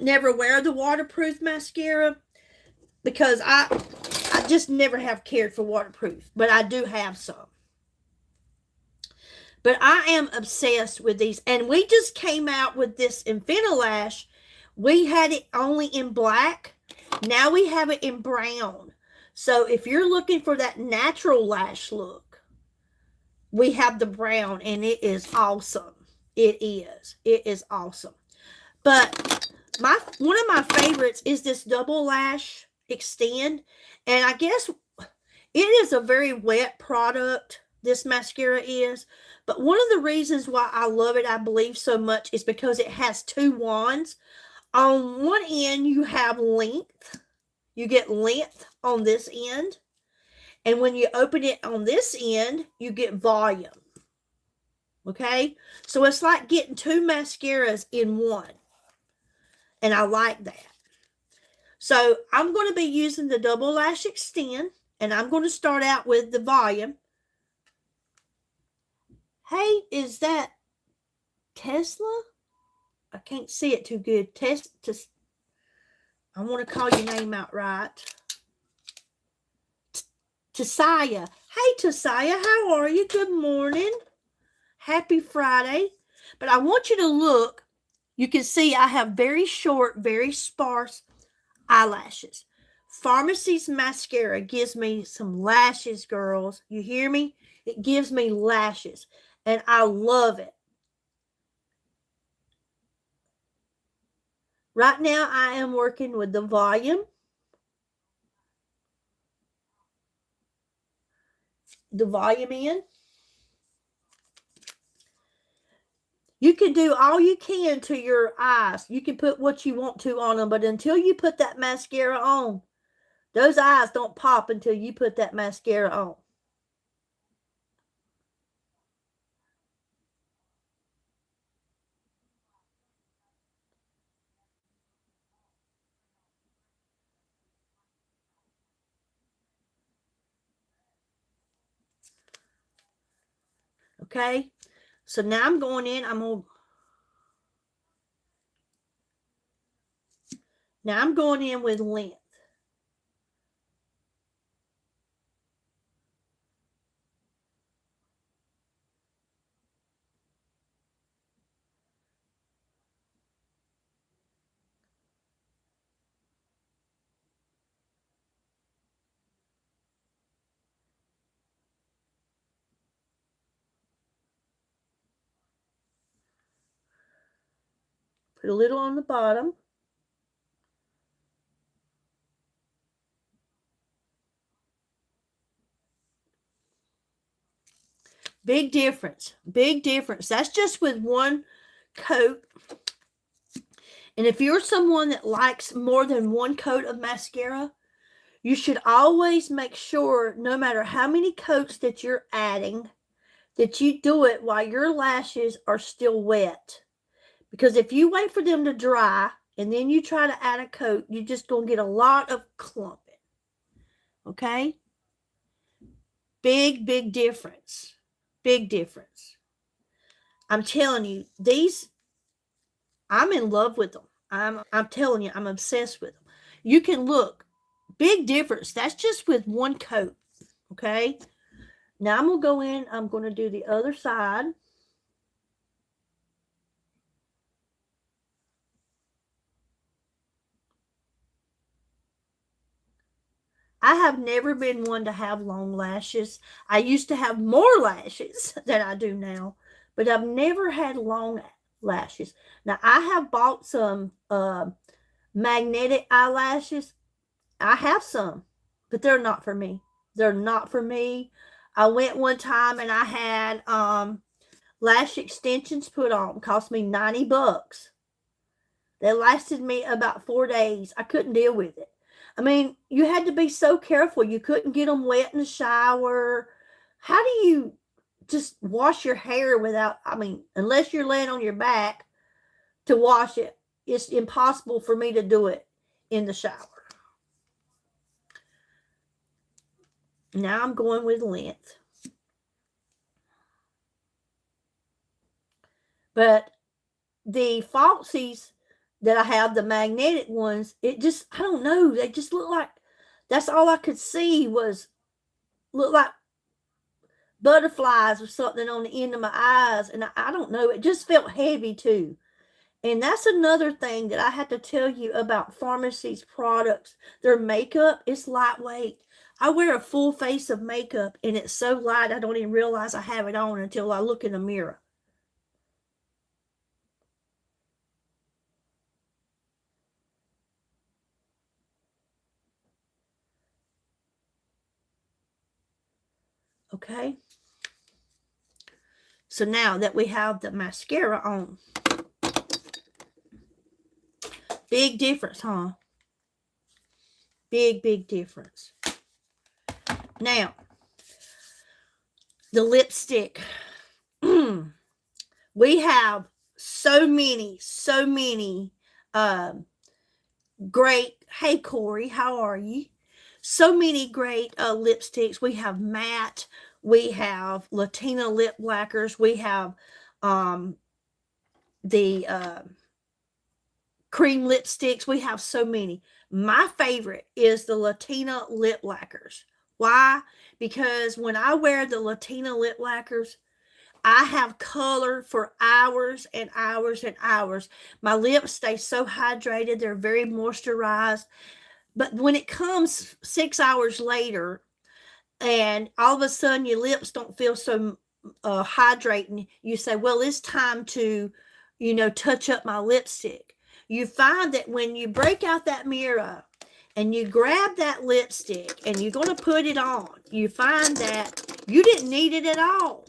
never wear the waterproof mascara because I just never have cared for waterproof, but I do have some. But I am obsessed with these, and we just came out with this Infinolash. We had it only in black. Now we have it in brown. So if you're looking for that natural lash look, we have the brown, and it is awesome. It is. It is awesome. But one of my favorites is this double lash extend, and I guess it is a very wet product. This mascara is, but one of the reasons why I love it, I believe, so much is because it has two wands. On one end, you have length. You get length on this end, and when you open it on this end, you get volume. Okay, so it's like getting two mascaras in one, and I like that. So I'm going to be using the double lash extend, and I'm going to start out with the volume. Hey, is that Tesla? I can't see it too good. I want to call your name out right. Tasaya. Hey, Tasaya, how are you? Good morning. Happy Friday. But I want you to look. You can see I have very short, very sparse eyelashes. Pharmacy's mascara gives me some lashes, girls. You hear me? It gives me lashes, and I love it. Right now, I am working with the volume. The volume in. You can do all you can to your eyes. You can put what you want to on them, but until you put that mascara on, those eyes don't pop until you put that mascara on. Okay? So now I'm going in. Now I'm going in with length. Put a little on the bottom. Big difference. Big difference. That's just with one coat. And if you're someone that likes more than one coat of mascara, you should always make sure, no matter how many coats that you're adding, that you do it while your lashes are still wet. Because if you wait for them to dry and then you try to add a coat, you're just going to get a lot of clumping. Okay? Big, big difference. Big difference. I'm telling you, I'm in love with them. I'm telling you, I'm obsessed with them. You can look. Big difference. That's just with one coat. Okay? Now I'm going to go in. I'm going to do the other side. I have never been one to have long lashes. I used to have more lashes than I do now. but I've never had long lashes. Now, I have bought some magnetic eyelashes. I have some, but they're not for me. They're not for me. I went one time and I had lash extensions put on. Cost me $90. They lasted me about 4 days. I couldn't deal with it. I mean, you had to be so careful. You couldn't get them wet in the shower. How do you just wash your hair without, I mean, unless you're laying on your back to wash it, it's impossible for me to do it in the shower. Now I'm going with length. But the falsies that I have, the magnetic ones, it just, I don't know, they just look like, that's all I could see was, look like butterflies or something on the end of my eyes. And I don't know, it just felt heavy too. And that's another thing that I have to tell you about pharmacy's products. Their makeup is lightweight. I wear a full face of makeup and it's so light I don't even realize I have it on until I look in the mirror. Okay. So now that we have the mascara on, big difference, huh? Big, big difference. Now, the lipstick. We have so many great, hey Corey, how are you? So many great lipsticks. We have matte, we have Latina lip lacquers, we have the cream lipsticks. We have so many. My favorite is the Latina lip lacquers. Why? Because when I wear the Latina lip lacquers, I have color for hours and hours and hours. My lips stay so hydrated. They're very moisturized. But when it comes 6 hours later and all of a sudden your lips don't feel so hydrating, you say, well, it's time to, touch up my lipstick. You find that when you break out that mirror and you grab that lipstick and you're going to put it on, you find that you didn't need it at all.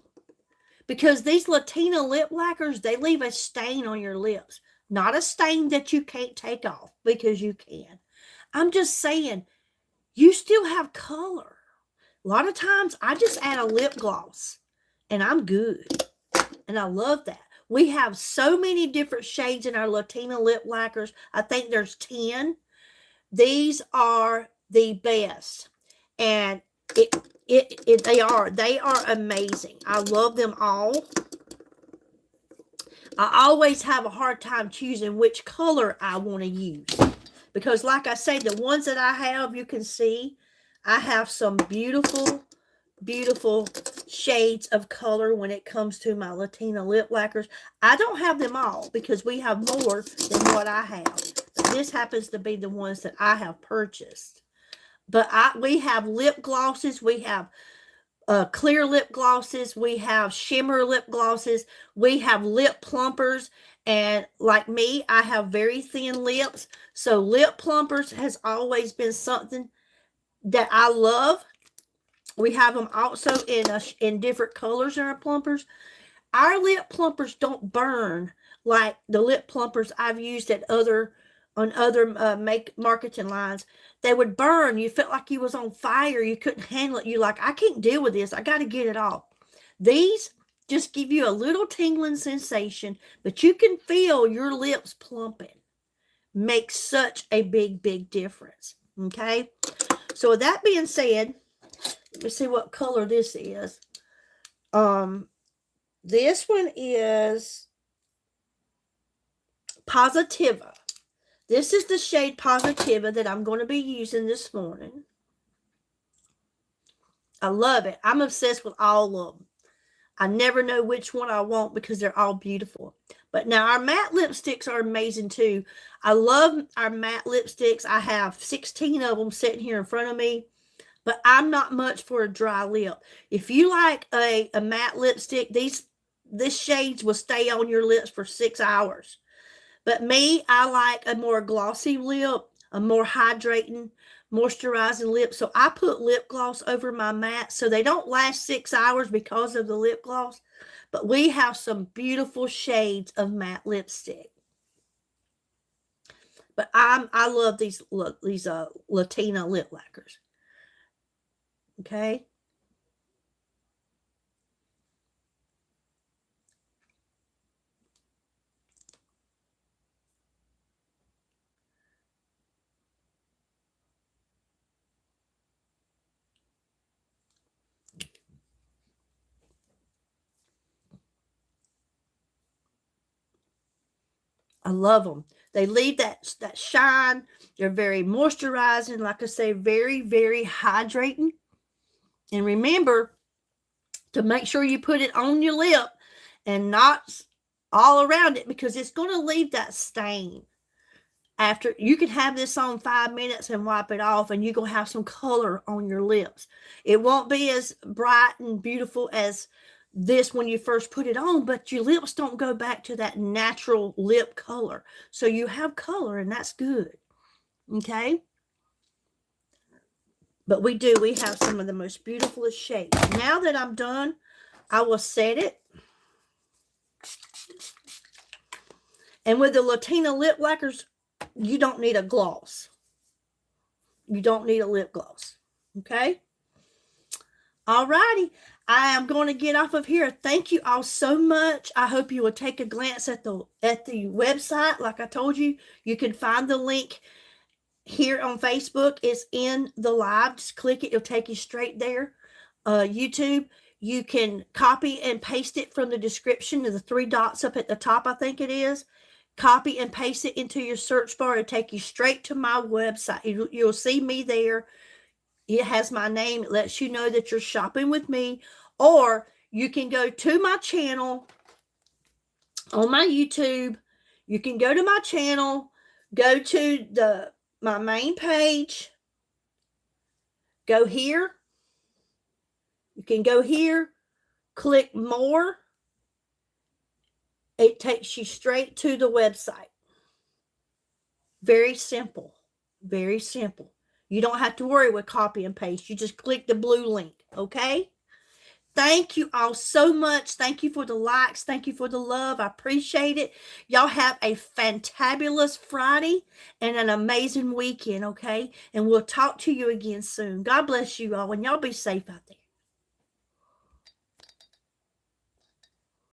Because these Latina lip lacquers, they leave a stain on your lips. Not a stain that you can't take off, because you can. I'm just saying, you still have color. A lot of times, I just add a lip gloss, and I'm good. And I love that. We have so many different shades in our Latina lip lacquers. I think there's 10. These are the best. And they are amazing. I love them all. I always have a hard time choosing which color I want to use, because like I say, the ones that I have, you can see I have some beautiful shades of color when it comes to my Latina lip lacquers. I don't have them all because we have more than what I have, but this happens to be the ones that I have purchased. But we have lip glosses. We have clear lip glosses. We have shimmer lip glosses. We have lip plumpers. And like me, I have very thin lips. So lip plumpers has always been something that I love. We have them also in different colors in our plumpers. Our lip plumpers don't burn like the lip plumpers I've used at other marketing lines. They would burn. You felt like you was on fire. You couldn't handle it. You're like, I can't deal with this. I got to get it off. These just give you a little tingling sensation, but you can feel your lips plumping. Makes such a big, big difference. Okay. So with that being said, let me see what color this is. This one is Positiva. This is the shade Positiva that I'm going to be using this morning. I love it. I'm obsessed with all of them. I never know which one I want because they're all beautiful. But now our matte lipsticks are amazing too. I love our matte lipsticks. I have 16 of them sitting here in front of me. But I'm not much for a dry lip. If you like a matte lipstick, these this shades will stay on your lips for 6 hours. But me, I like a more glossy lip, a more hydrating, moisturizing lip. So I put lip gloss over my matte so they don't last 6 hours because of the lip gloss. But we have some beautiful shades of matte lipstick. But I love these Latina lip lacquers. Okay. I love them. They leave that shine. They're very moisturizing. Like I say, very, very hydrating. And remember to make sure you put it on your lip and not all around it, because it's going to leave that stain. After you can have this on 5 minutes and wipe it off, and you're going to have some color on your lips. It won't be as bright and beautiful as this when you first put it on, but your lips don't go back to that natural lip color. So you have color, and that's good. Okay? But we have some of the most beautifulest shades. Now that I'm done, I will set it. And with the Latina lip lacquers, you don't need a gloss. You don't need a lip gloss. Okay? All righty. I am going to get off of here. Thank you all so much. I hope you will take a glance at the website. Like I told you, you can find the link here on Facebook. It's in the live. Just click it. It'll take you straight there. YouTube, you can copy and paste it from the description of the 3 dots up at the top, I think it is. Copy and paste it into your search bar. It'll take you straight to my website. You'll see me there. It has my name. It lets you know that you're shopping with me. Or you can go to my channel on my YouTube. You can go to my channel, go to my main page, go here. You can go here, click more. It takes you straight to the website. Very simple. Very simple. You don't have to worry with copy and paste. You just click the blue link, okay? Thank you all so much. Thank you for the likes. Thank you for the love. I appreciate it. Y'all have a fantabulous Friday and an amazing weekend, okay? And we'll talk to you again soon. God bless you all, and y'all be safe out there.